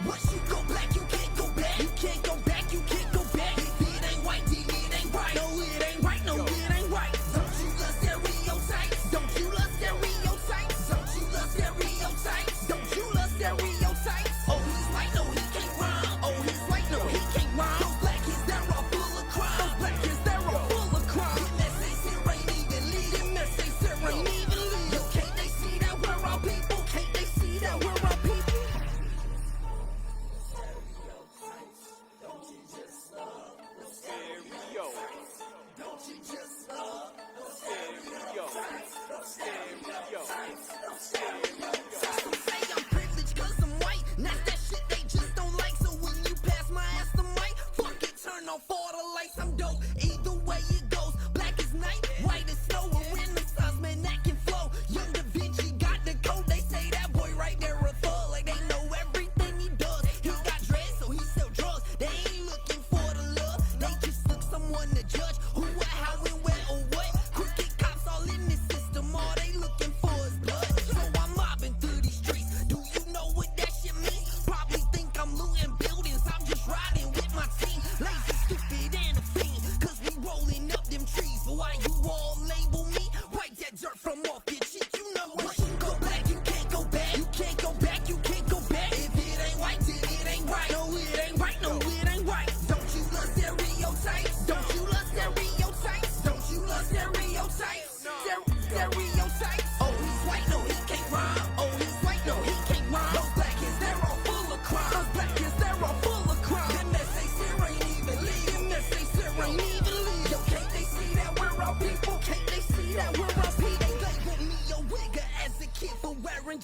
Once you go back, you can't go back. You can't go back, you can't go back. If it ain't white, then it ain't right. No, it ain't right, no, it ain't right. Don't you love stereotypes? Don't you love stereotypes? Don't you love stereotypes? Don't you love stereotypes? Oh, he's white, no, he can't rhyme. Oh, he's white, no, he can't rhyme. Those black kids, they're all full of crime. Those black kids, they're all full of crime. Them essays here ain't even lead. Them essays here ain't even lead. Yo, can't they see that we're all people? Can't they see that we're all people?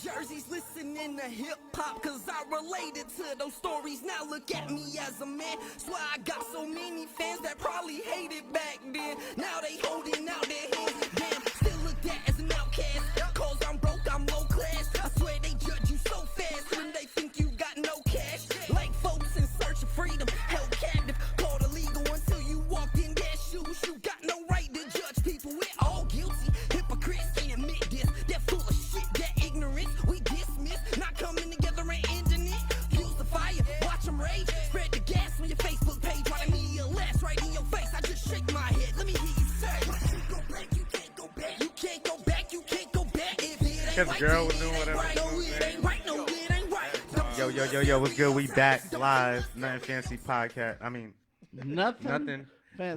Jerseys, listening to hip-hop, cause I related to those stories. Now look at me as a man. Swear I got so many fans that probably hated back then. Now they holding out their hands. Damn, still looked at as an outcast. Cause I'm broke, I'm low class. I swear they judge you so fast when they think you got no cash. Like folks in search of freedom, held captive, called illegal until you walked in their shoes. You got no right to judge people, we're all guilty. Hypocrites can't admit this, they're full of shit, they're ignorant. We dismiss, not coming together and ending it. Use the fire, watch them rage. Spread the gas on your Facebook page. While the media laughs right in your face, I just shake my head. Let me hear you say, once you go back, you can't go back. You can't go back, you can't go back. If it ain't right, girl was then doing it ain't whatever right. No, it ain't right, no, it ain't right. Yo, what's good? We back live. Nothing Fancy podcast. I mean, Nothing.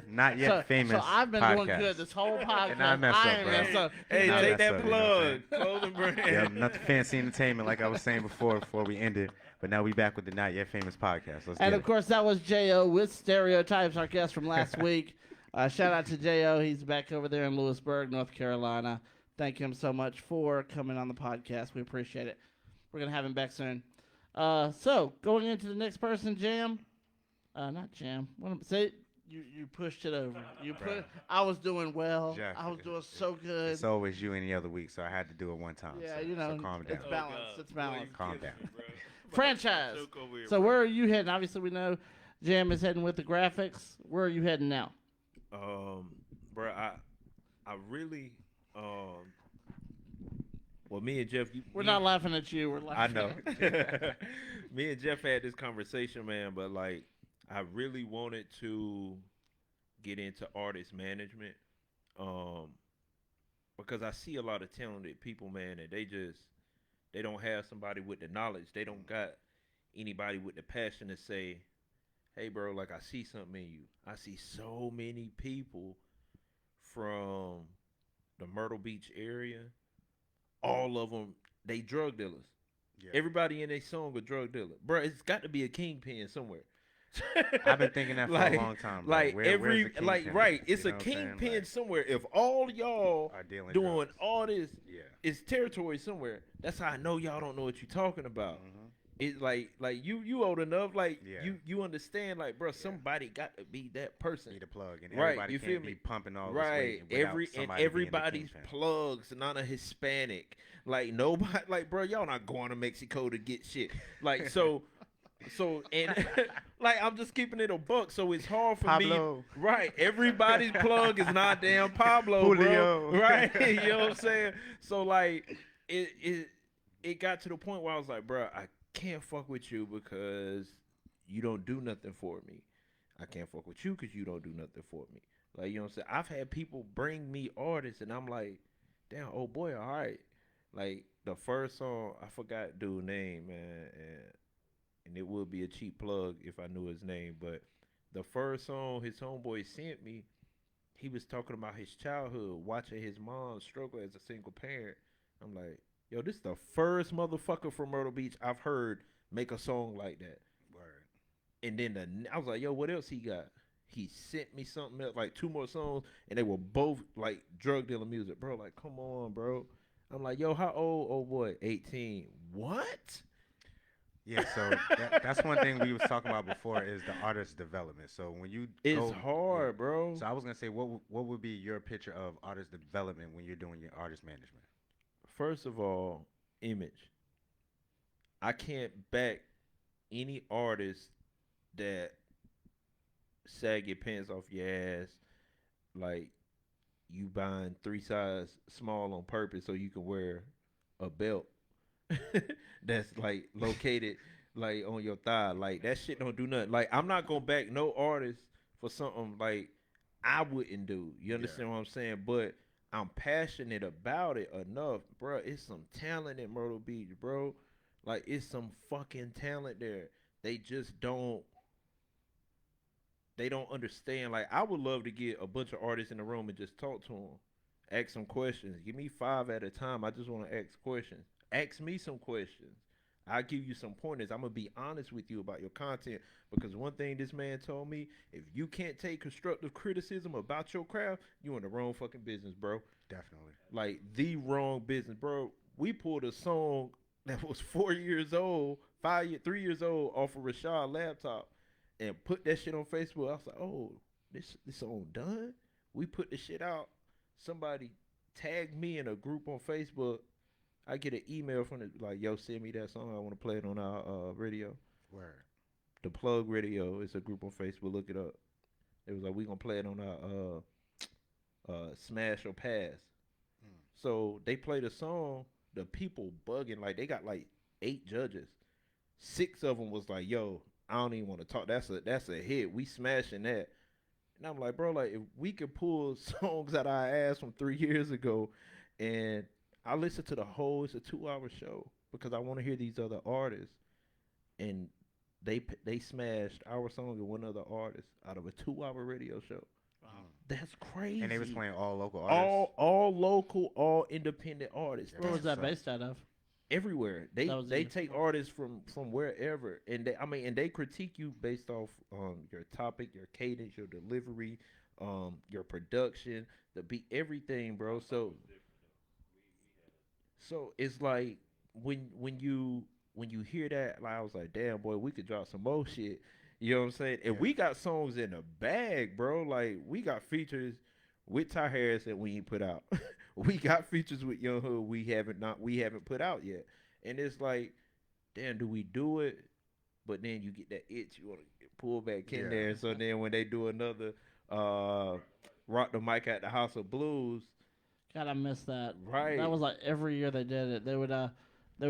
not yet famous. So I've been podcast. doing good this whole podcast. And I messed up, bro. messed up. Hey, Nah, take that's that up, plug. Clothing brand. Yeah, Nothing Fancy Entertainment, like I was saying before we ended. But now we back with the Not Yet Famous podcast. Let's And get of course, that was J.O. with Stereotypes, our guest from last week. Shout out to J.O. He's back over there in Lewisburg, North Carolina. Thank him so much for coming on the podcast. We appreciate it. We're going to have him back soon. So, going into the next person, Jam. Not Jam. Say you pushed it over. I was doing well. Jack, I was doing so good. It's always you any other week, so I had to do it one time. Yeah, so, you know, so calm down. it's balanced. It's balanced. Calm down. Franchise. So where are you heading? Obviously, we know Jam is heading with the graphics. Where are you heading now? Bro, I really, well, me and Jeff. We're not laughing at you. We're laughing. I know. Me and Jeff had this conversation, man, but like, I really wanted to get into artist management, because I see a lot of talented people, man, and they don't have somebody with the knowledge. They don't got anybody with the passion to say, hey, bro, like, I see something in you. I see so many people from the Myrtle Beach area. All of them, they drug dealers. Yeah. Everybody in their song a drug dealer. Bro, it's got to be a kingpin somewhere. I've been thinking that for a long time. Bro. Like where's the kingpin? right, it's you a know what I'm saying? kingpin Like, somewhere. If all y'all are dealing doing drugs. all this, Yeah. it's territory somewhere. That's how I know y'all don't know what you're talking about. Mm-hmm. It's like you old enough, like Yeah. you understand, like, bro, somebody got to be that person. Be the plug, and Right, everybody you can't feel be me? pumping all Right, this weight without everybody's kingpin. plugs, not a Hispanic. Like nobody, like, bro, y'all not going to Mexico to get shit. Like so. So and like I'm just keeping it a buck. So it's hard for Pablo. me. Right. Everybody's plug is not damn Pablo, Julio. bro. Right. You know what I'm saying? So like it got to the point where I was like, bro, I can't fuck with you because you don't do nothing for me. I can't fuck with you because you don't do nothing for me. Like, you know what I'm saying? I've had people bring me artists, and I'm like, damn, oh boy, all right. Like, the first song, I forgot dude's name, man, and it would be a cheap plug if I knew his name, but the first song his homeboy sent me, he was talking about his childhood, watching his mom struggle as a single parent. I'm like, yo, this is the first motherfucker from Myrtle Beach I've heard make a song like that. Word. And then I was like, yo, what else he got? He sent me something else, like 2 more songs, and they were both like drug dealer music, bro. Like, come on, bro. I'm like, yo, how old? Oh boy, 18. What? Yeah, so that's one thing we was talking about before is the artist development. So when you It's hard, bro. So I was gonna say, what would be your picture of artist development when you're doing your artist management? First of all, image. I can't back any artist that sag your pants off your ass, like you buying 3 size small on purpose so you can wear a belt that's like located like on your thigh. Like that shit don't do nothing. Like I'm not gonna back no artist for something like I wouldn't do. You understand what I'm saying? But I'm passionate about it enough, bro. It's some talent in Myrtle Beach, bro. Like it's some fucking talent there. They just don't. They don't understand. Like I would love to get a bunch of artists in the room and just talk to them, ask some questions. Give me 5 at a time. I just want to ask questions. Ask me some questions. I'll give you some pointers. I'm gonna be honest with you about your content because one thing this man told me: if you can't take constructive criticism about your craft, you in the wrong fucking business, bro. Definitely. Like the wrong business, bro. We pulled a song that was 4 years old, 3 years old off of Rashad laptop and put that shit on Facebook. I was like, oh, this song done? We put the shit out. Somebody tagged me in a group on Facebook. I get an email from it like, yo, send me that song. I want to play it on our radio. Word. The Plug Radio is a group on Facebook. Look it up. It was like, we going to play it on our Smash or Pass. So they played a song. The people bugging. Like, they got like 8 judges. 6 of them was like, yo, I don't even want to talk. That's a hit. We smashing that. And I'm like, bro, like if we could pull songs out our ass from 3 years ago, and I listened to the whole. It's a 2-hour show because I want to hear these other artists, and they smashed our song and one other artist out of a 2-hour radio show. Wow, that's crazy. And they was playing all local artists. All local, all independent artists. Where was that based out of? Everywhere. They take artists from wherever, and they critique you based off your topic, your cadence, your delivery, your production, the beat, everything, bro. So it's like when you hear that, like I was like, damn boy, we could drop some more shit. You know what I'm saying? And we got songs in the bag, bro. Like we got features with Ty Harris that we ain't put out. We got features with Young Hood we haven't put out yet. And it's like, damn, do we do it? But then you get that itch, you want to pull back in there. So then when they do another Rock the Mic at the House of Blues. God, I missed that. Right. That was like every year they did it. They would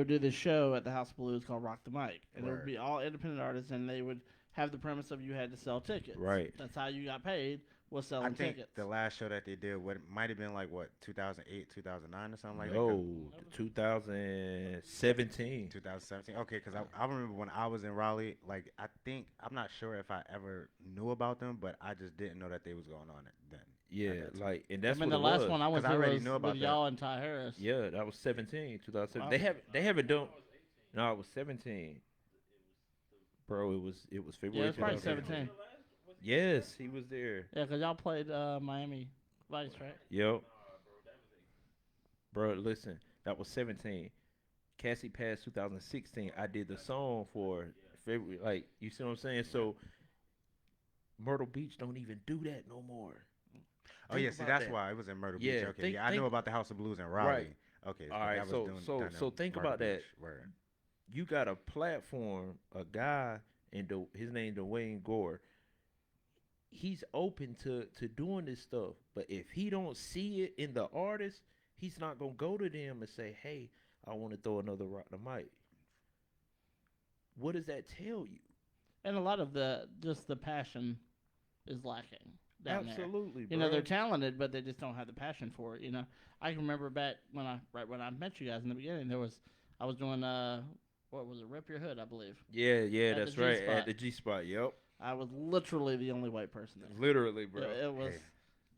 do this show at the House of Blues called Rock the Mic. And it would be all independent artists, and they would have the premise of you had to sell tickets. Right. That's how you got paid, was selling tickets. I think the last show that they did might have been like 2008, 2009 or something like that. No, 2017. 2017. Okay, because I remember when I was in Raleigh, like I'm not sure if I ever knew about them, but I just didn't know that they was going on then. Yeah, like, and that's I mean, what the last was. one I went to already was knew about with y'all and Ty Harris. Yeah, that was 2017. Wow. They haven't done. No, it was 17. Bro, it was February. Yeah, it's probably 2017. 17. Yes, he was there. Yeah, because y'all played Miami Vice, right? Yep. Bro, listen, that was 17. Cassie passed 2016. I did the song for February. Like, you see what I'm saying? So, Myrtle Beach don't even do that no more. Oh, yeah, see, that's why it was in Myrtle Beach. Yeah, Okay, I know about the House of Blues in Raleigh. Right. Okay, All right, so think about that. Word. you got a platform, a guy, and his name Dwayne Gore. He's open to doing this stuff, but if he don't see it in the artist, he's not gonna go to them and say, "Hey, I want to throw another rock the mic." What does that tell you? And a lot of the passion is lacking down there. Absolutely, bro. You know, they're talented, but they just don't have the passion for it. You know, I can remember back when I met you guys in the beginning. I was doing what was it, Rip Your Hood, I believe. Yeah, At that's the right. G-Spot. At the G Spot, yep. I was literally the only white person there. Literally, bro. It was.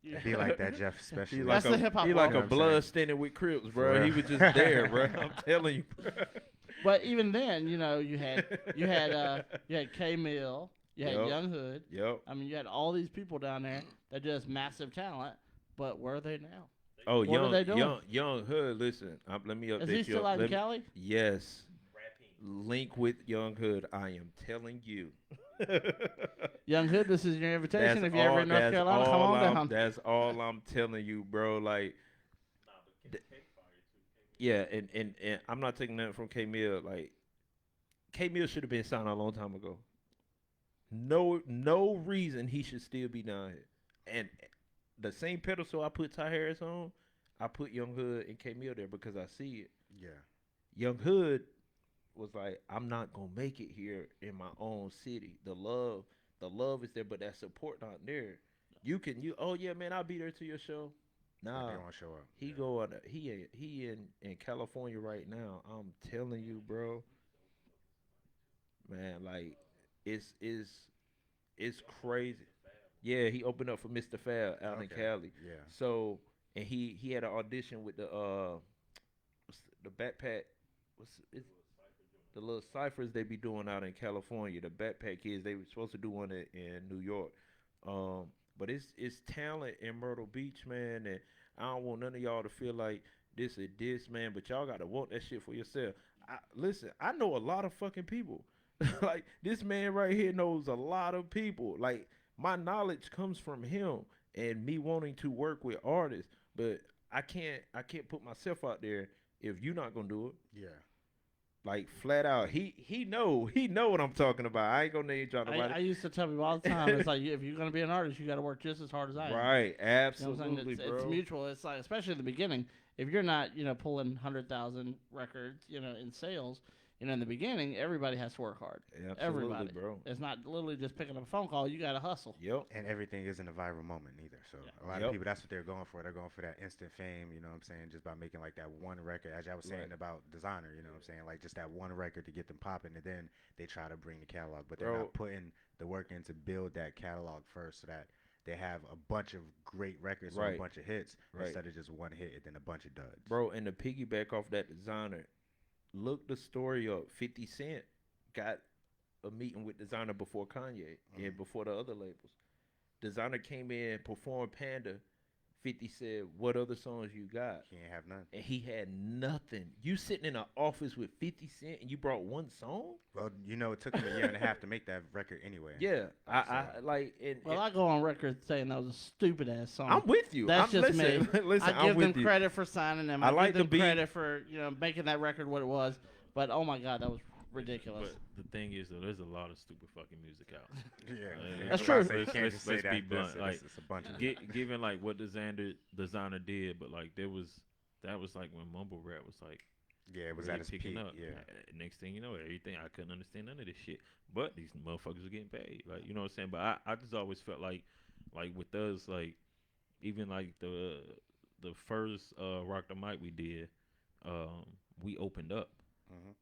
Hey, it'd be like that, Jeff, especially. He That's like the hip-hop he like world. a blood standing with Crips, bro. He was just there, bro. I'm telling you, bro. But even then, you know, you had K Mill, you had Yep. Young Hood. Yep. I mean, you had all these people down there that just massive talent. But where are they now? Oh, What are they doing? young Hood. Listen, let me update Is he you. still out in Cali? Yes. Link with Young Hood. I am telling you. Young Hood, this is your invitation. That's If you're ever in North that's Carolina, come all on down. That's all I'm telling you, bro. Like, yeah, and I'm not taking nothing from K Mill. Like, K Mill should have been signed a long time ago. No reason he should still be down here. And the same pedestal I put Ty Harris on, I put Young Hood and K Mill there because I see it. Yeah. Young Hood was like, I'm not gonna make it here in my own city. The love is there, but that support not there. Oh yeah, man, I'll be there to your show. Nah, They won't show up. he in California right now. I'm telling you, bro. Man, like it's crazy. Yeah, he opened up for Mr. Fab out in Okay. Cali. Yeah. So, and he had an audition with the backpack. The little ciphers they be doing out in California. The backpack kids, they were supposed to do one in New York. But it's talent in Myrtle Beach, man, and I don't want none of y'all to feel like this or this, man. But y'all gotta want that shit for yourself. Listen, I know a lot of fucking people. Like this man right here knows a lot of people. Like my knowledge comes from him and me wanting to work with artists. But I can't put myself out there if you're not gonna do it. Yeah. Like flat out, he know what I'm talking about. I ain't gonna name drop nobody. I used to tell people all the time, it's like if you're gonna be an artist, you got to work just as hard as I am. Right, You know what I'm absolutely, saying? bro. It's mutual. It's like, especially in the beginning, if you're not, pulling 100,000 records, in sales, in the beginning, everybody has to work hard. Absolutely, Everybody, bro. It's not literally just picking up a phone call. You got to hustle. Yep. And everything isn't a viral moment either. So Yeah. a lot Yep. of people, that's what they're going for. They're going for that instant fame, you know what I'm saying? Just by making like that one record, as I was saying Right. about Designer, you know what I'm saying? Like just that one record to get them popping, and then they try to bring the catalog. But they're Bro. not putting the work in to build that catalog first so that they have a bunch of great records or Right. a bunch of hits Right. instead of just one hit and then a bunch of duds. Bro, and to piggyback off that Designer, look the story up. 50 Cent got a meeting with Designer before Kanye and before the other labels. Designer came in, performed Panda. 50 said, "What other songs you got?" He ain't have none. And he had nothing. You sitting in an office with 50 Cent and you brought one song? Well, it took him a year and a half to make that record anyway. Yeah. I like and, Well, I go on record saying that was a stupid ass song. I'm with you. That's I'm, just listen, me. Listen, I I'm give them with you. credit for signing them. I I like give the them beat. credit for making that record what it was. But oh my God, that was ridiculous. But the thing is, though, there's a lot of stupid fucking music out. Yeah. That's I was true. about to say, you can't Let's- just let's say be that. blunt, That's- like, it's a bunch of Given like what designer did, but like that was like when mumble rap was like yeah, it was really at its picking peak. up. Yeah. Next thing you know, everything I couldn't understand none of this shit. But these motherfuckers were getting paid. Like, you know what I'm saying? But I just always felt like with us, like even like the first Rock the Mic we did, we opened up. Mhm.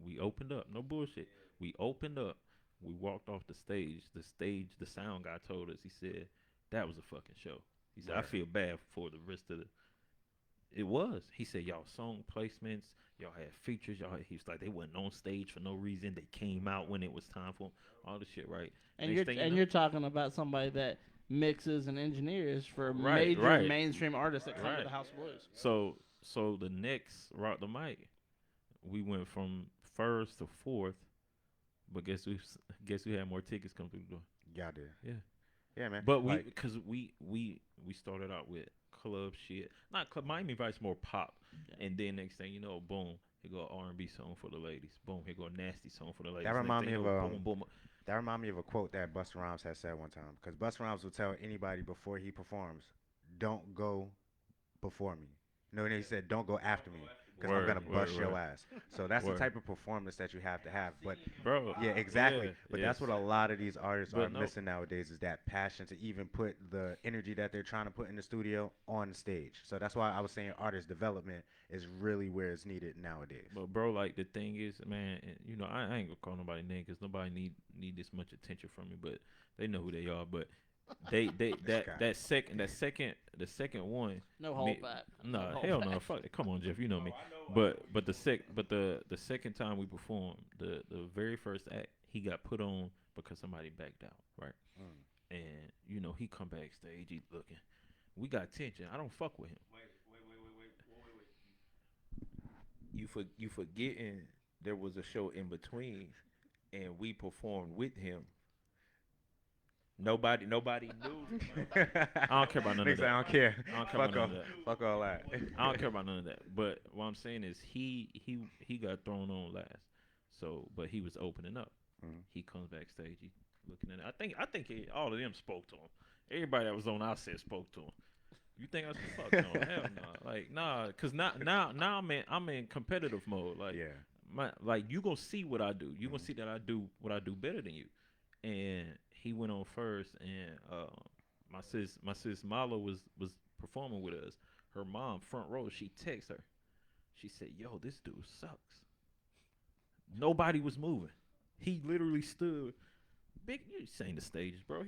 We opened up. No bullshit. We opened up. We walked off the stage. The sound guy told us, he said, that was a fucking show. He said, I Right. feel bad for the rest of the. It was. He said, y'all song placements, y'all had features, he was like, they wasn't on stage for no reason. They came out when it was time for 'em. All this shit, right? And Next thing you know- you're talking about somebody that mixes and engineers for Right, major right. mainstream artists that come to Right. the House of Blues. So the next Rock the Mic, we went from first to fourth, but guess who had more tickets come through the door? Y'all did. Yeah. Yeah, man. But Like, because we started out with club shit, not club. Miami Vice more pop, and then next thing you know, boom, Here go an R&B song for the ladies. Boom. Here go a nasty song for the ladies. That Next remind thing me you of know, boom, boom. that remind me of a quote that Busta Rhymes had said one time. Because Busta Rhymes will tell anybody before he performs, "Don't go before me." No, he said, "Don't go after me, because I'm gonna bust your ass." So that's the Word. type of performance that you have to have. But Bro. yeah, exactly. Yeah, But yes. that's what a lot of these artists But are no. missing nowadays is that passion to even put the energy that they're trying to put in the studio on the stage. So that's why I was saying artist development is really where it's needed nowadays. But bro, like the thing is, man, and, you know, I ain't gonna call nobody name because nobody need this much attention from me. But they know who they are. But they This guy. the second one. No hold back. No, No hold hell no. back. Fuck it. Come on, Jeff. You know me. But the second time we performed, the very first act, he got put on because somebody backed out, right? Mm. And you know, he come backstage, he looking. We got tension. I don't fuck with him. You forgetting there was a show in between, and we performed with him. Nobody knew. I don't care about none of Niggas say, that. I don't care. I don't care Fuck about none all, of that. fuck all that. I don't care about none of that. But what I'm saying is he got thrown on last. So, but he was opening up. Mhm. He comes backstage. He looking at it. I think all of them spoke to him. Everybody that was on our set spoke to him. You think I was fuck no? Hell no. Like nah, cause now I'm in competitive mode. Like Yeah. like you gonna see what I do. You gonna see that I do what I do better than you. And he went on first, and my sis Mala was performing with us. Her mom front row. She texted her. She said, "Yo, this dude sucks." Nobody was moving. He literally stood. Big, you seen the stages, bro.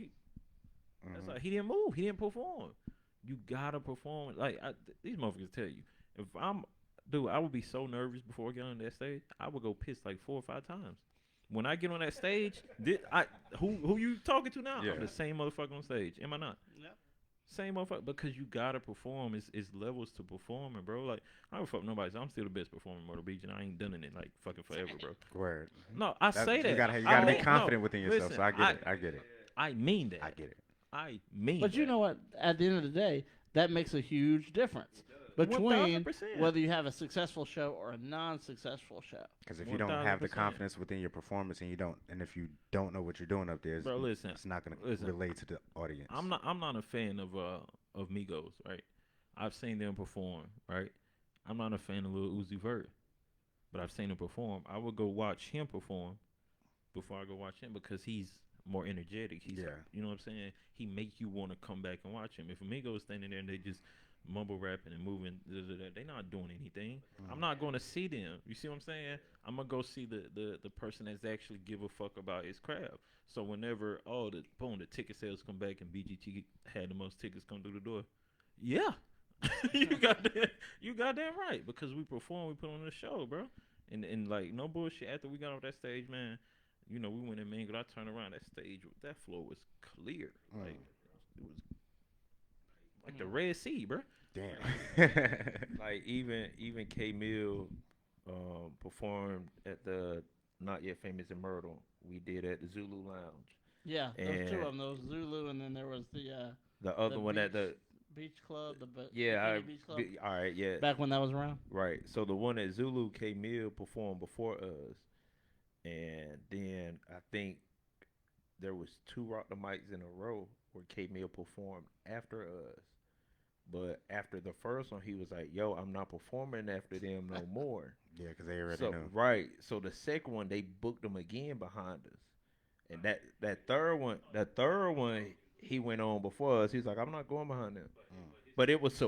That's like he didn't move. He didn't perform. You gotta perform. Like these motherfuckers tell you, if I would be so nervous before I get on that stage. I would go piss like 4 or 5 times. When I get on that stage, who you talking to now? Yeah. I'm the same motherfucker on stage. Am I not? Yep. Same motherfucker, because you gotta perform. It's levels to performing, bro. Like I don't fuck nobody. I'm still the best performer in Myrtle Beach, and I ain't done it in like fucking forever, bro. Word. No, I say that. You gotta I be mean, confident no, within yourself. listen, So I get it. I get it. I mean that. I get it. I mean. But you that. know what? At the end of the day, that makes a huge difference between 1000%. whether you have a successful show or a non-successful show. Because if you don't have the 1000%. confidence within your performance, and if you don't know what you're doing up there, Bro, listen. it's not gonna Listen. relate to the audience. I'm not a fan of Migos, right? I've seen them perform, right? I'm not a fan of Lil Uzi Vert, but I've seen him perform. I would go watch him perform before I go watch him because he's more energetic. He's, Yeah. you know what I'm saying? He make you want to come back and watch him. If Migos standing there and they just mumble rapping and moving, they're not doing anything. I'm not going to see them. You see what I'm saying? I'm gonna go see the person that's actually give a fuck about his craft. So whenever the ticket sales come back and BGT had the most tickets come through the door, yeah, you goddamn right, because we perform, we put on the show, bro, and like no bullshit. After we got off that stage, man, you know we went and mingled. I turned around, that stage, that floor was clear, like it was like the Red Sea, bro. Damn. Like even K Mill performed at the Not Yet Famous in Myrtle. We did at the Zulu Lounge. Yeah, those two And- of them, those Zulu, and then there was The other one at the Beach Club, yeah, Beach Club. all right, yeah, Back when that was around. right. So the one at Zulu, K Mill performed before us, and then I think there was 2 Rock the Mics in a row where K Mill performed after us. But after the first one, he was like, "Yo, I'm not performing after them no more." Yeah, because they already So knew. right. So the second one, they booked him again behind us, and that third one, he went on before us. He's like, "I'm not going behind them." But it was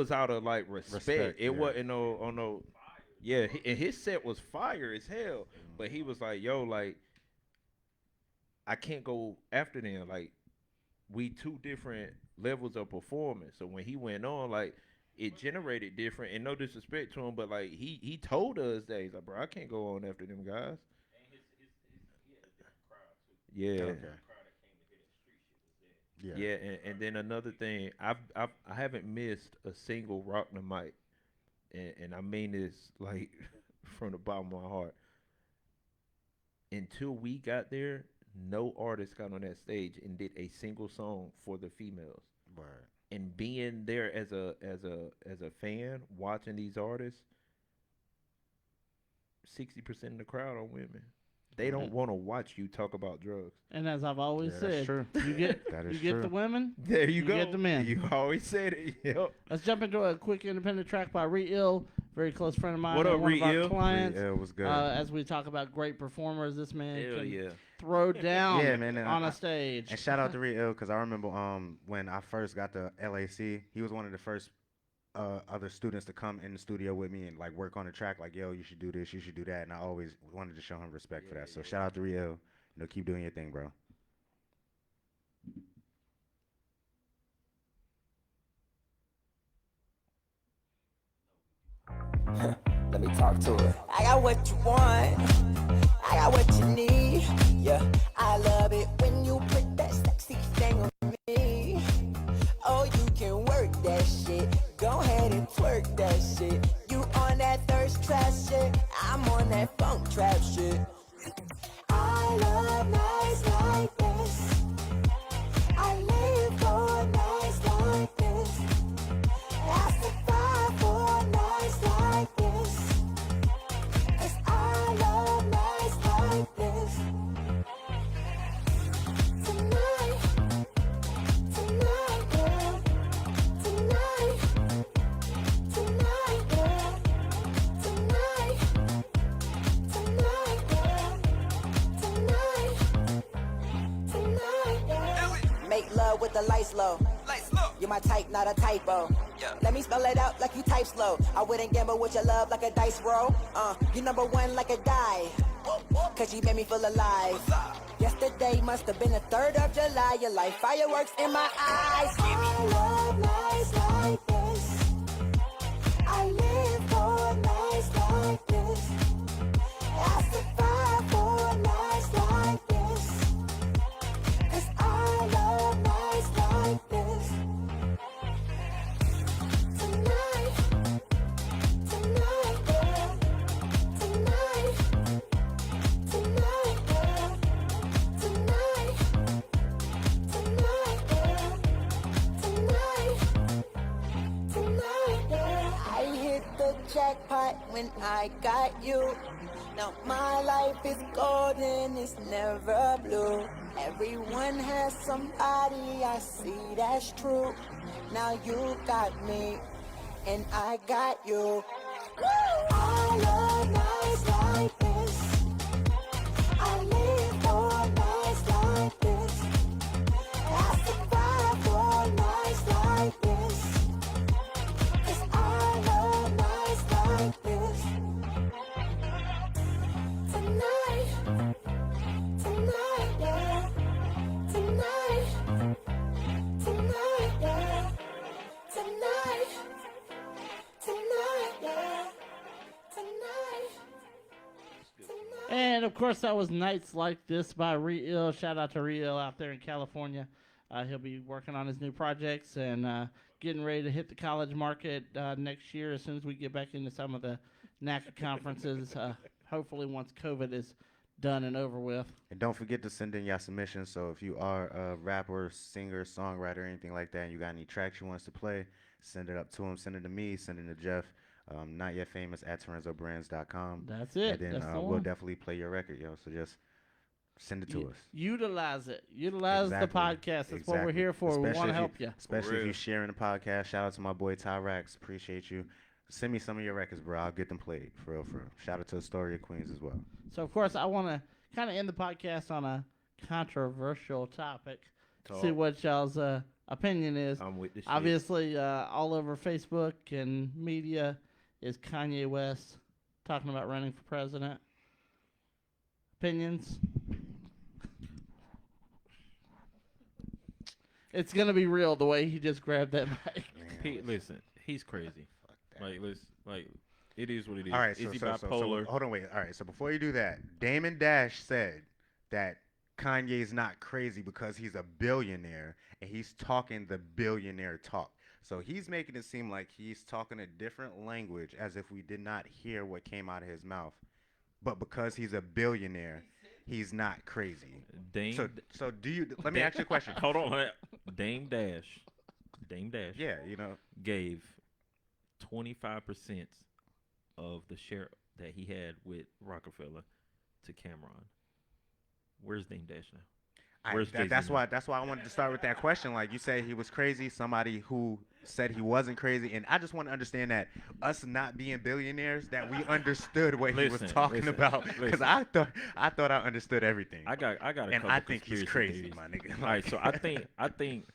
out of like respect. Respect, It yeah. wasn't no. Yeah, and his set was fire as hell. But he was like, "Yo, like, I can't go after them. Like, we 2 different levels of performance." So when he went on, like, it generated different. And no disrespect to him, but like he told us that he's like, "Bro, I can't go on after them guys." Yeah. Okay. Yeah. Yeah, and then another thing, I haven't missed a single Rock the Mic, and I mean this like from the bottom of my heart. Until we got there, no artist got on that stage and did a single song for the females. Word. And being there as a fan, watching these artists, 60% of the crowd are women. They don't want to watch you talk about drugs. And as I've always Yeah, that's said, true. you get That is you get true. the women. There you go. get the men. You always said it. Yep. Let's jump into a quick independent track by Re-Ill, very close friend of mine. What up, and one of our Re-Ill? clients. It was good. As we talk about great performers, this man Hell can yeah. throw down Yeah, man, and on I- a stage. And shout out to Real because I remember when I first got to LAC, he was one of the first other students to come in the studio with me and like work on the track. Like, yo, you should do this, you should do that, and I always wanted to show him respect for that. So shout out to Real. Keep doing your thing, bro. Let me talk to her. I got what you want. I got what you need. Yeah, I love it when you put that sexy thing on me. Oh, you can work that shit. Go ahead and twerk that shit. You on that thirst trap shit. I'm on that funk trap shit. I love nights like this. I live for nights like this. I survive for nights like this. 'Cause I love nights like this. Tonight, tonight, girl. Tonight, tonight, girl. Tonight, tonight, girl. Tonight, tonight, girl. Make love with the lights low. You're my type, not a typo. Let me spell it out like you type slow. I wouldn't gamble with your love like a dice roll. You number one like a die. Cause you made me feel alive. Yesterday must have been the 3rd of July. Your life fireworks in my eyes. I love nights like this. I live for nights like this. I survive for nights like this. 'Cause I love nights like this. Tonight, tonight, girl. Tonight, tonight, girl. Tonight, tonight, girl. Tonight, tonight, girl. I hit the jackpot when I got you. Now my life is golden, it's never blue. Everyone has somebody, I see that's true. Now you got me, and I got you. I love nights like this. I live for nights like this. I survive for nights like this. 'Cause I love nights like this. Tonight, tonight, yeah. Tonight, tonight, yeah. Tonight, tonight, yeah. Tonight, tonight. And of course, that was Nights Like This by Re-Ill. Shout out to Re-Ill out there in California. He'll be working on his new projects and getting ready to hit the college market next year as soon as we get back into some of the NACA conferences. Hopefully, once COVID is done and over with. And don't forget to send in your submissions. So if you are a rapper, singer, songwriter, anything like that, and you got any tracks you want us to play, send it up to him. Send it to me. Send it to Jeff. NotYetFamous@TorenzoBrands.com. That's it. And then That's the we'll one. definitely play your record, yo. So just send it to us. Utilize it. Utilize the Exactly. podcast. That's what we're Exactly. here for. We Especially want to if help you. Especially if real. you're sharing the podcast. Shout out to my boy Ty Rax. Appreciate you. Send me some of your records, bro. I'll get them played. For real, for real. Shout out to Astoria, Queens as well. So, of course, I want to kind of end the podcast on a controversial topic. See what y'all's opinion is. I'm with this shit. Obviously, all over Facebook and media is Kanye West talking about running for president. Opinions? It's going to be real the way he just grabbed that mic. Listen, he's crazy. Fuck that. Like, it is what it is. All right, is he so bipolar? hold on, wait. All right, so before you do that, Damon Dash said that Kanye's not crazy because he's a billionaire and he's talking the billionaire talk. So he's making it seem like he's talking a different language as if we did not hear what came out of his mouth. But because he's a billionaire, he's not crazy. Dame. So do you? Let me ask you a question. Hold on. Dame Dash. Yeah, gave 25% of the share that he had with Rockefeller to Cameron. Where's Dame Dash now? Where's Jay-Z That's now? why I wanted to start with that question. Like you said, he was crazy. Somebody who said he wasn't crazy, and I just want to understand that us not being billionaires, that we understood what he was talking about. Because I thought I understood everything. I got a and couple I think he's conspiracy crazy, theories. my nigga. All right, so I think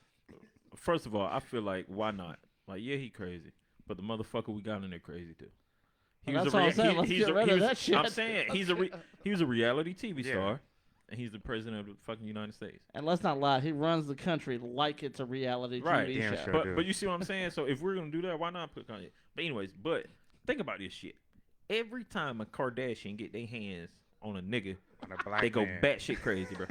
first of all, I feel like why not? Like yeah, he crazy, but the motherfucker we got in there crazy too. Well, that's all I'm saying. Let's get rid of that shit. I'm saying he was a reality TV star, and he's the president of the fucking United States. And let's not lie, he runs the country like it's a reality TV Damn show. sure But you see what I'm saying? So if we're gonna do that, why not put Kanye? But anyways, think about this shit. Every time a Kardashian get their hands on a nigga, On a black they go man. batshit crazy, bro.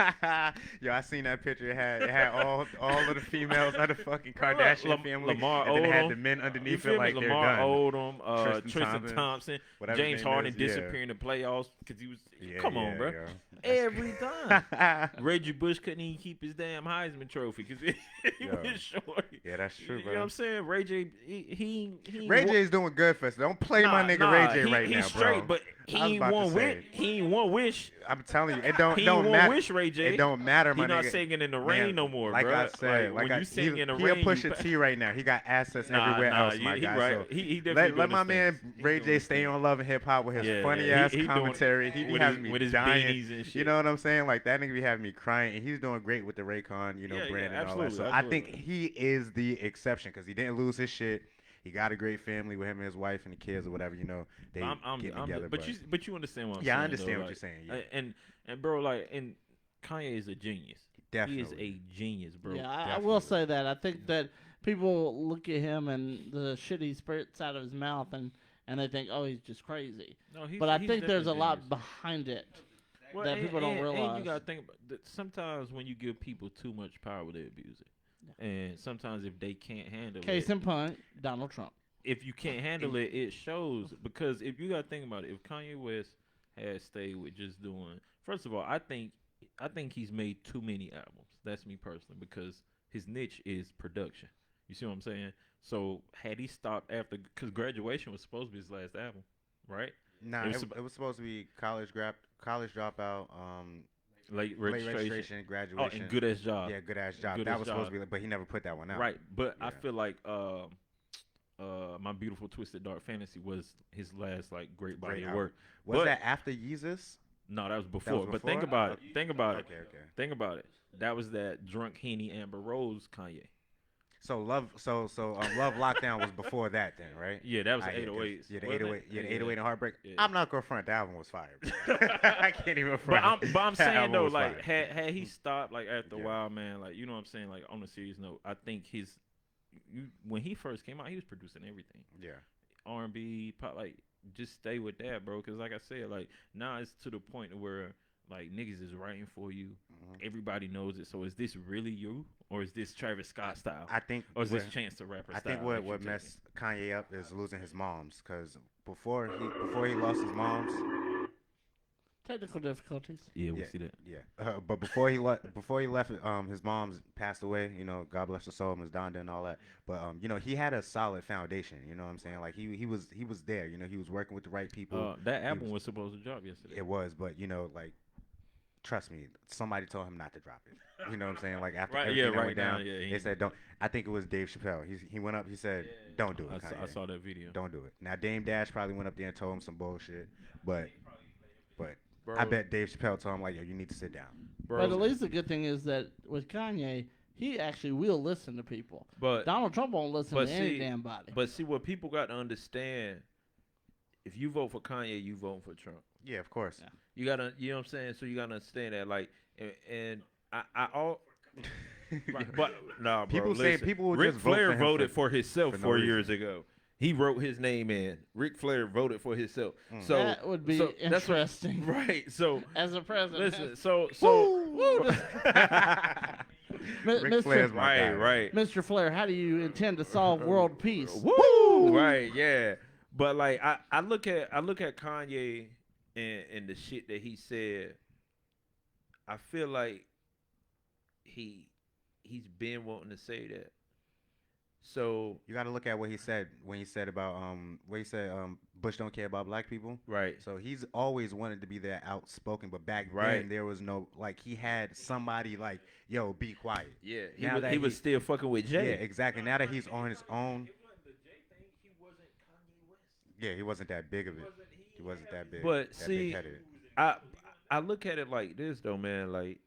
Yo, I seen that picture. It had all of the females of the fucking Kardashian family, Lamar and then it had Odom. the men You underneath feel it me? like they're Lamar done. Odom, Tristan Tristan Thompson, whatever James his name Harden is, yeah. disappearing in the playoffs because he was. Yeah, Come on, bro. yo. Every time. Reggie Bush couldn't even keep his damn Heisman trophy because he Yo. was short. Yeah, that's true, You bro. know what I'm saying? Ray J, he Ray J's doing good for us. Don't play my nigga Ray J right he's now, straight, bro. but he I was ain't about to won say. with. He ain't won wish. I'm telling you, it He don't ain't won matter. wish, Ray J. It don't matter, He my not nigga. singing in the rain Man, no more, like bro. I said, when you sing in the he rain, a Pusha T right now. He got assets everywhere else, he, my he guy. right. So He definitely let doing my his man things. He Ray doing J his stay things. on Love and Hip Hop with his Yeah, funny yeah. ass He doing- commentary. He be having me with his dying. beanies and shit. You know what I'm saying? Like that nigga be having me crying, and he's doing great with the Raycon, Yeah, brand and all that. So absolutely, I think absolutely. he is the exception because he didn't lose his shit. He got a great family with him and his wife and the kids or whatever. They get together. But you understand what I'm saying. Yeah, I understand though, what like, you're saying. Yeah. And bro, like, and Kanye is a genius. Definitely. He is a genius, bro. Yeah, I will say that. I think that people look at him and the shit he spits out of his mouth and they think, oh, he's just crazy. No, he's, But I he's think there's a definitely lot genius. behind it Well, that people don't realize. And you gotta think about that. Sometimes when you give people too much power, they abuse it. And sometimes if they can't handle Case it, in point, Donald Trump. if you can't handle it, it shows. Because if you gotta think about it, if Kanye West had stayed with just doing, first of all, I think he's made too many albums. That's me personally, because his niche is production. You see what I'm saying? So had he stopped after, because Graduation was supposed to be his last album, right? Nah, it was supposed to be college dropout, Late late registration. registration, Oh, graduation. and Good Ass Job. Yeah, good ass job. Good That Ass was supposed to Job. be, but he never put that one out. Right, but I Yeah. feel like My Beautiful Twisted Dark Fantasy was his last like great body of album. work. Was But- that after Yeezus? No, that was before. But before? think about it. Think about it. Okay. Think about it. That was that drunk Henny Amber Rose Kanye. So Love Lockdown was before that then, right? Yeah, that was the Ah, yeah, 808s. Yeah, the wasn't 808. it? Yeah, the 808 and Heartbreak. Yeah. I'm not gonna front. That album was fire. I can't even But front. I'm That saying album though, was like fire. had he stopped like after a Yeah. while, man, like you know what I'm saying, like on a serious note, I think when he first came out, he was producing everything. Yeah. R&B, pop, like just stay with that, bro. Because like I said, like now it's to the point where like niggas is writing for you. Mhm. Everybody knows it. So is this really you, or is this Travis Scott style, I think. or is this what- Chance the Rapper I style? think what that you taking? messed Kanye up is losing his moms, because before he lost his moms. Technical difficulties. Yeah, we Yeah. see that. Yeah, but before he left, his mom's passed away. God bless her soul, Ms. Donda and all that. But he had a solid foundation. You know what I'm saying? Like he was there. He was working with the right people. That album was supposed to drop yesterday. It was, but like, trust me, somebody told him not to drop it. You know what I'm saying? Like after Right, everything yeah, that right went now, down, yeah, they said don't. I think it was Dave Chappelle. He went up. He said, "Don't do it, Kanye. I saw that video. Don't do it." Now Dame Dash probably went up there and told him some bullshit, but Bro, I bet Dave Chappelle told him like, "Yo, you need to sit down." bro, But at least the good thing is that with Kanye, he actually will listen to people. but Donald Trump won't listen but to any see- damn body. But see, what people got to understand, if you vote for Kanye, you vote for Trump. Yeah, of course. Yeah. You gotta, you know what I'm saying. So you gotta understand that, like, and I all. Right, but nah, bro. People say listen. people will Ric just vote Flair for him voted for- for himself for no 4 reason. years ago. He wrote his name in. Ric Flair voted for himself. So that would be so that's what- interesting. right. So As a president. listen. So Woo! Ric Flair's my guy. right. Mr. Flair, how do you intend to solve world peace? Woo! Right, yeah. But like I look at Kanye and the shit that he said. I feel like he's been wanting to say that. So You got to look at what he said when he said about Bush don't care about black people. Right. So he's always wanted to be that outspoken, but back Right. then there was no like he had somebody like, yo, be quiet. Yeah. Now that He was still fucking with Jay. Yeah, exactly. Now that he's on his own. Yeah, he wasn't that big of it. He wasn't that big. But that see, big-headed. I look at it like this though, man. Like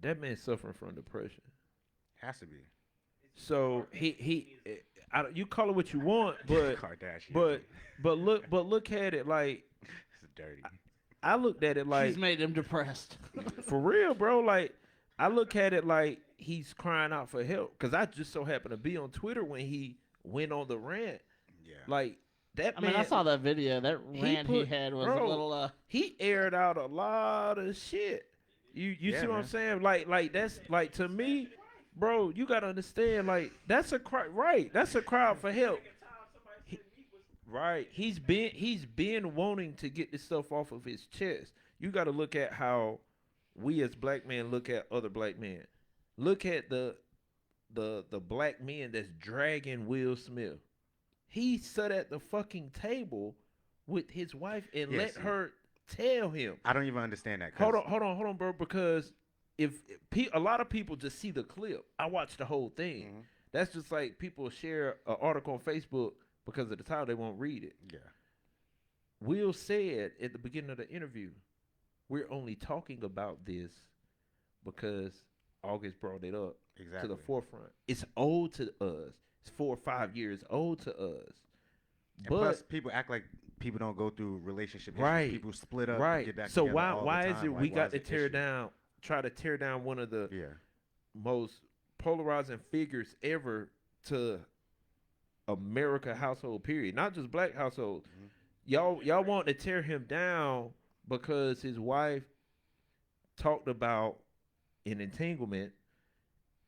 that man's suffering from depression. Has to be. So you call it what you want, but Kardashian. but look at it like It's dirty. I looked at it like She's made him depressed. for real, bro. Like I look at it like he's crying out for help because I just so happened to be on Twitter when he went on the rant. Yeah. Like that. I mean, I saw that video. That rant he put- had was bro, a little. He aired out a lot of shit. You Yeah, see what I'm man. saying? Like that's like to me, bro. You gotta understand. Like that's a cry. Right. That's a cry for help. Right. He's been wanting to get this stuff off of his chest. You got to look at how we as black men look at other black men. Look at the black men that's dragging Will Smith. He sat at the fucking table with his wife and Yeah, let see. her tell him. I don't even understand that. 'cause- Hold on, bro. Because if a lot of people just see the clip, I watched the whole thing. Mhm. That's just like people share an article on Facebook because of the title, they won't read it. Yeah. Will said at the beginning of the interview, "We're only talking about this because August brought it up Exactly. to the forefront. It's old to us. It's 4 or 5 years old to us." And But plus, people act like people don't go through relationship issues. Right. People split up. And right, get back so together all the why is time. it Like, we why got is to it tear issue? down, try to tear down one of the Yeah. most polarizing figures ever to America household period, not just black household. Mhm. Y'all want to tear him down because his wife talked about an entanglement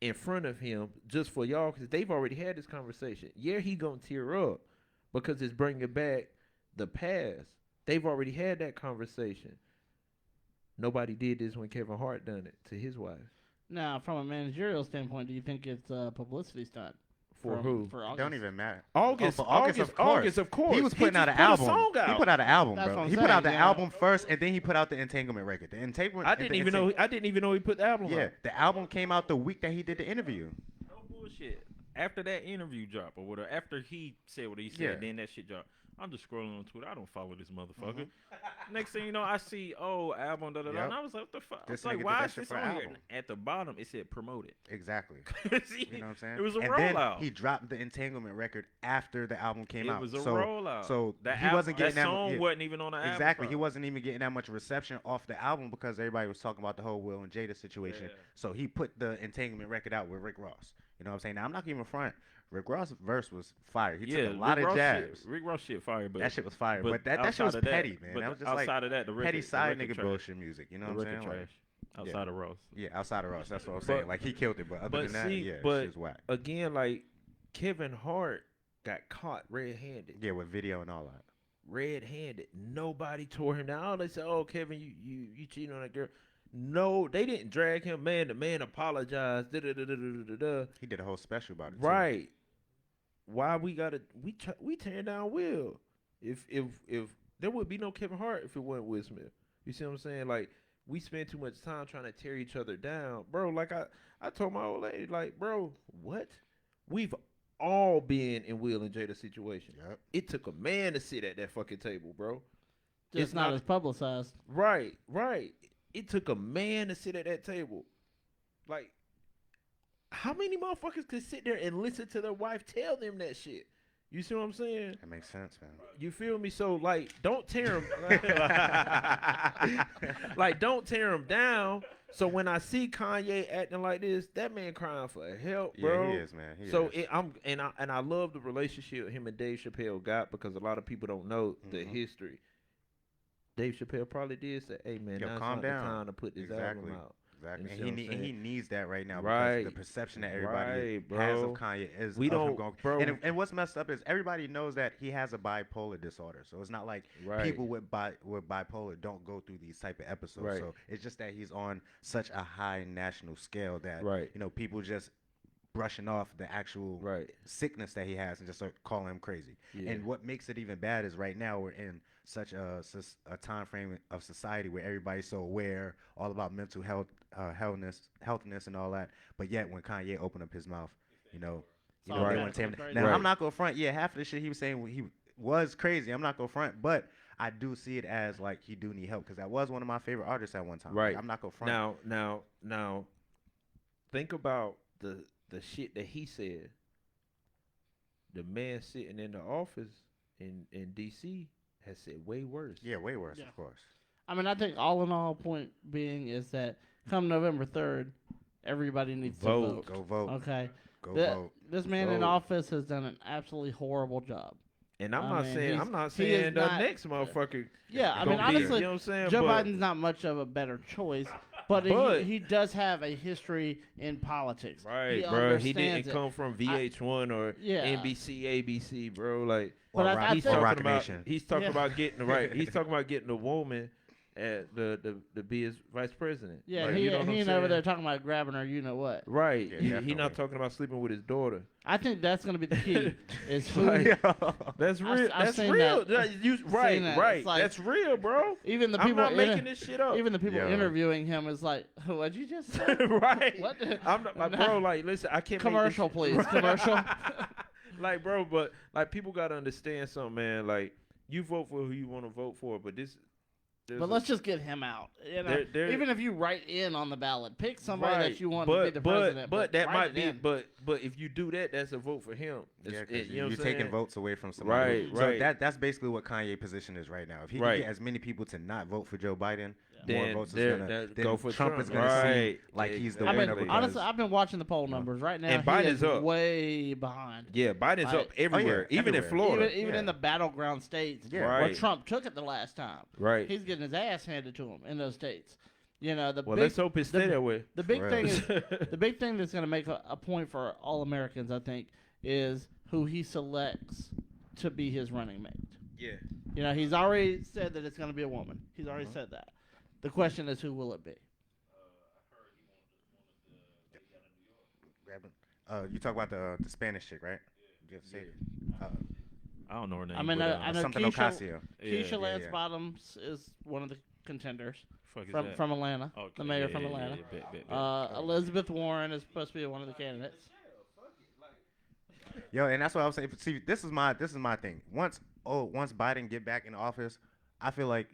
in front of him just for y'all because they've already had this conversation. Yeah, he gonna tear up because it's bringing back the past. They've already had that conversation. Nobody did this when Kevin Hart done it to his wife. Now, from a managerial standpoint, do you think it's a publicity stunt? For From- who? For It August? don't even matter. August, for August, of course. August, of course. He was putting out just an put album. A song out. He put out an album, That's bro. what I'm He put out the saying, yeah. album first, and then he put out the entanglement record. The entanglement. I didn't even know. I didn't even know he put the album Yeah, out. the album came out the week that he did the interview. No bullshit. After that interview drop or whatever, after he said what he said, Yeah. then that shit dropped. I'm just scrolling on Twitter. I don't follow this motherfucker. Mm-hmm. Next thing you know, I see, album, da da da. Yep. And I was like, what the fuck? I This was like, nigga did why that is shit this for on an here? album. At the bottom, it said promoted. Exactly. See? You know what I'm saying? It was a and rollout. then he dropped the entanglement record after the album came It out. was a so, rollout. So that he wasn't getting that that song yeah. wasn't even on the album. Exactly. He probably. wasn't even getting that much reception off the album because everybody was talking about the whole Will and Jada situation. Yeah. So he put the entanglement record out with Rick Ross. You know what I'm saying? Now, I'm not giving front. Rick Ross' verse was fire. He took a lot Rick of Ross jabs. Shit, Rick Ross shit fire, but That shit was fire. But that shit outside was of that- petty, man. but That was just outside like of that, the record, petty side the nigga record trash. bullshit music. You know The what I'm record saying? Like, trash. Outside of Ross. yeah, outside of Ross. That's what I'm But- saying. Like, he killed it. But other But than that, see, yeah, but shit was whack. again, like Kevin Hart got caught red-handed. Yeah, with video and all that. Red-handed. Nobody tore him down. They said, "Oh, Kevin, you cheating on that girl." No, they didn't drag him. Man, the man apologized. Da-da-da-da-da-da-da. He did a whole special about it. too. Right. Why we gotta we tearing down Will? If there would be no Kevin Hart if it wasn't Will Smith. You see what I'm saying? Like we spend too much time trying to tear each other down, bro. Like I told my old lady, like, bro, what? We've all been in Will and Jada situation. Yep. It took a man to sit at that fucking table, bro. Just It's not not- as publicized. Right. It took a man to sit at that table. Like, how many motherfuckers could sit there and listen to their wife tell them that shit? You see what I'm saying? That makes sense, man. You feel me? So, like, don't tear them. Like, don't tear them down. So when I see Kanye acting like this, that man crying for help, bro. Yeah, he is, man. He So is. I love the relationship him and Dave Chappelle got because a lot of people don't know the Mhm. history. Dave Chappelle probably did say, "Hey man, Yo, now's calm not down." the time to put this Exactly. album out." Exactly. You And see what I'm he saying? needs that right now Right. because the perception that everybody Right, has bro. of Kanye is We of him don't- going. bro. And what's messed up is everybody knows that he has a bipolar disorder. So it's not like Right. people with bipolar don't go through these type of episodes. Right. So it's just that he's on such a high national scale that Right. people just brushing off the actual Right. sickness that he has and just start calling him crazy. Yeah. And what makes it even bad is right now we're in such a time frame of society where everybody's so aware, all about mental health, healthness, and all that. But yet when Kanye opened up his mouth, you know, all they bad, want to tame. crazy. Now Right. I'm not gonna front. Yeah, half of the shit he was saying he was crazy. I'm not gonna front, but I do see it as like he do need help because that was one of my favorite artists at one time. Right. Like, I'm not gonna front. Now, think about the shit that he said. The man sitting in the office in D.C. has said way worse. Yeah, way worse, Yeah. of course. I mean, I think all in all, point being is that come November 3rd, everybody needs to vote. Go vote. Okay. Go The- vote. This man in Vote. office has done an absolutely horrible job. And I'm I not mean, saying he's- I'm not he is saying the not- next motherfucker. Yeah, I gonna mean, be, honestly, you know what I'm saying? Joe But- Biden's not much of a better choice, but, But- he does have a history in politics. Right, He bro. He understands didn't it. come from VH1 or Yeah. NBC, ABC, bro. Like, But I he's think- Or Rock talking about Nation. he's talking Yeah. about getting right. He's talking about getting a woman at the be his vice president. Yeah, Like, he you know what I'm ain't over saying? there talking about grabbing her, you know what. Right. Yeah, He definitely. not talking about sleeping with his daughter. I think that's going to be the key. Is who, Like, That's I've- real. I've That's seen real. that. You, right, that. right. It's like- That's real, bro. even the I'm people not making this shit up. even the people Yeah. interviewing him is like, what'd you just say? right. What? I'm not, like, bro. Like, listen, I can't Commercial, make this, please. Commercial. like, bro, but like, people gotta understand something, man. Like, you vote for who you want to vote for, but this. But let's just get him out. You know, There- even if you write in on the ballot, pick somebody right. that you want but, to be the president. But that write might it be. in. But if you do that, that's a vote for him. Yeah, It's- because you know what you're I'm taking saying? votes away from somebody. Right, So right. that's basically what Kanye's position is right now. If he Right. can get as many people to not vote for Joe Biden, more Then votes there- is gonna. that- Then go for Trump Trump. is gonna seem Right. like he's the I winner. mean, because- honestly, I've been watching the poll numbers right now. And he Biden's is up. way behind. Yeah, Biden's Like- up everywhere, even everywhere. in Florida. Even in Yeah. the battleground states Yeah. where Right. Trump took it the last time. Right. He's getting his ass handed to him in those states. You know, Well, let's hope it stay that way. the big For thing real. is the big thing that's going to make a point for all Americans, I think, is who he selects to be his running mate. Yeah. You know, he's already said that it's going to be a woman. He's already said that. The question is, who will it be? You talk about the Spanish chick, right? You have to say it. I don't know her name. I mean, but, I know something Keisha, Ocasio. Keisha yeah, Lance yeah. Bottoms is one of the contenders fuck is from that? from Atlanta, Okay, the mayor yeah, from yeah, Atlanta. yeah, bet. Elizabeth Warren is supposed to be one of the candidates. Yo, and that's what I was saying. See, this is my thing. Once Biden get back in office, I feel like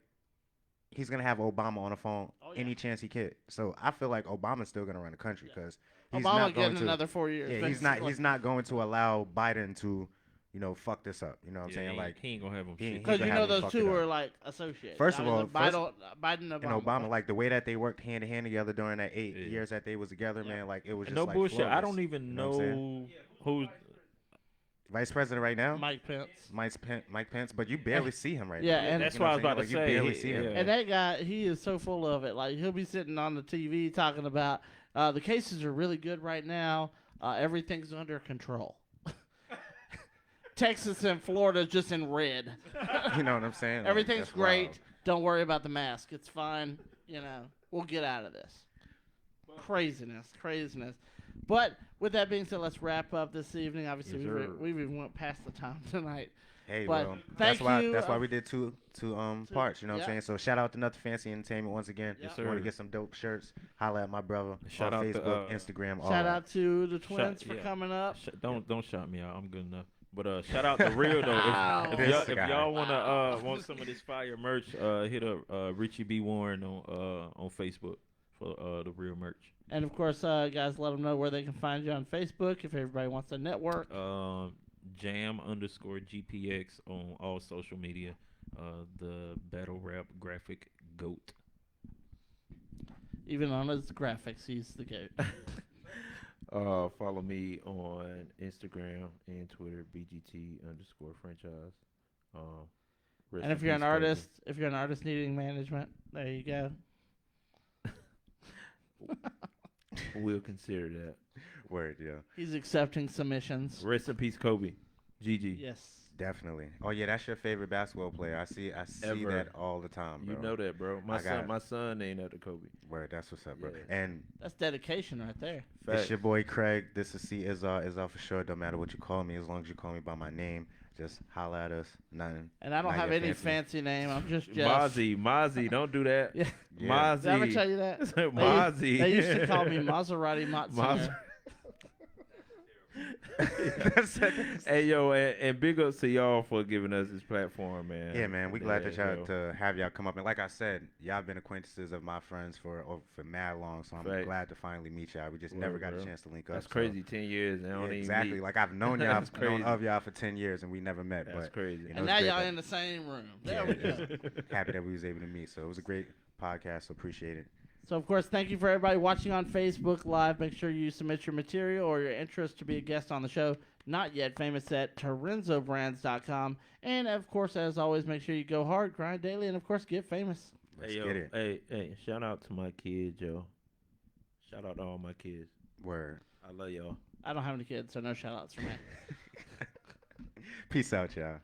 he's gonna have Obama on the phone Oh, yeah. any chance he can. So I feel like Obama's still gonna run the country because he's Obama not going getting to. another 4 years. Yeah, basically. he's not going to allow Biden to, fuck this up. You know what I'm Yeah, saying? he like, ain't gonna have him he shit. ain't Because you gonna know have him those fuck two it up. are like associated. First of all, Biden and and Obama, Obama. like the way that they worked hand in hand together during that 8 Yeah. years that they was together, man, like it was just No like bullshit. I flawless. don't even You know what I'm know who. Vice President right now, Mike Pence. Mike Pence, but you barely see him right Yeah, now. and That's You know what I was I'm about to saying? Like, say. you barely see him. Yeah. And that guy, he is so full of it. Like he'll be sitting on the TV talking about the cases are really good right now. Everything's under control. Texas and Florida just in red. You know what I'm saying? Like, Everything's that's great. wild. Don't worry about the mask. It's fine. You know, we'll get out of this. Craziness. But with that being said, let's wrap up this evening. Obviously, Yes, sir. we've even went past the time tonight. Hey, But well, thank that's you, why we did two parts. You know what yeah. I'm saying? So shout out to Nothing Fancy Entertainment once again. Yes, If you want sir. to get some dope shirts, holla at my brother Shout on out to, Facebook, Instagram. all Shout that. out to the Twins for yeah. coming up. Don't shout me out. I'm good enough. But shout out to Real though. If This y'all, guy. want some of this fire merch, hit up Richie B Warren on Facebook for the Real merch. And of course, guys, let them know where they can find you on Facebook if everybody wants to network. Jam_GPX on all social media. The battle rap graphic goat. Even on his graphics, he's the goat. Follow me on Instagram and Twitter, BGT_franchise. Rest And if in you're an peace, artist, if you're an artist needing management, there you go. Kobe. We'll consider that. Word, yeah. He's accepting submissions. Rest in peace, Kobe. Gigi. Yes. Definitely. Oh yeah, that's your favorite basketball player. I see Ever. that all the time, bro. You know that, bro. I My son named after Kobe. Word, that's what's up, bro. Yeah. And That's dedication right there. it's your boy Craig. This is C Izar for sure. Don't matter what you call me, as long as you call me by my name. Just holla at us. Nothing. And I don't not have your any fancy name. I'm just Jeff. Mozzie, don't do that. Yeah. Yeah. Did I ever Mozzie. tell you that? Mozzie. They used to call me Maserati Matsunger. Hey yo, and big ups to y'all for giving us this platform, man. Yeah, man, we glad that yo. y'all to have y'all come up, and like I said, y'all been acquaintances of my friends for mad long, so I'm Right. glad to finally meet y'all. We just Word, never got bro. a chance to link up. That's so- crazy. 10 years and I Yeah, don't even exactly. meet. Like I've known y'all, That's known crazy. of y'all for 10 years, and we never met. That's but crazy. you know, And it's now great y'all that- in the same room. There Yeah, we go. happy that we was able to meet. So it was a great podcast. So appreciate it. So, of course, thank you for everybody watching on Facebook Live. Make sure you submit your material or your interest to be a guest on the show. Not yet famous at TorenzoBrands.com. And, of course, as always, make sure you go hard, grind daily, and, of course, get famous. Let's Hey, yo, get it. hey, shout out to my kids, yo. Shout out to all my kids. Word. I love y'all. I don't have any kids, so no shout-outs for me. Peace out, y'all.